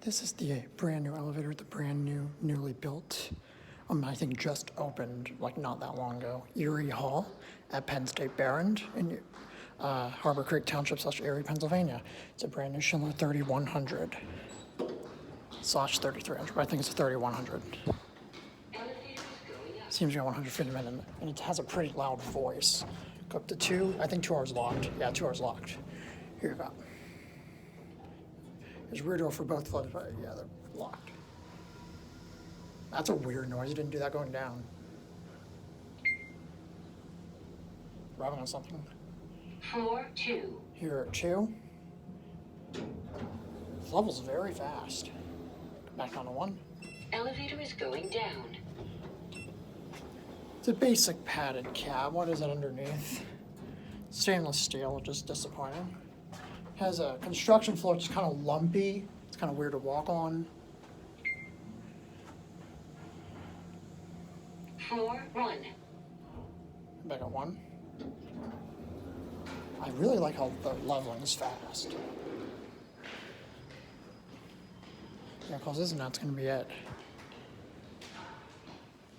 This is the brand new elevator, the brand new, newly built, I think just opened like not that long ago, Erie Hall at Penn State Behrend in Harborcreek Township / Erie, Pennsylvania. It's a brand new Schindler 3100 / 3300, but I think it's a 3100. Seems to go 150 minutes, and it has a pretty loud voice. Go up to 2, I think 2 hours locked. Yeah, 2 hours locked. Here you go. There's a rear door for both floors, but yeah, they're locked. That's a weird noise. It didn't do that going down. Rubbing on something. Floor 2. Here at 2. This level's very fast. Back down to 1. Elevator is going down. It's a basic padded cab. What is it underneath? Stainless steel, just disappointing. Has a construction floor, it's kind of lumpy. It's kind of weird to walk on. Floor 1. Back at 1. I really like how the leveling is fast. Yeah, because this is not going to be it.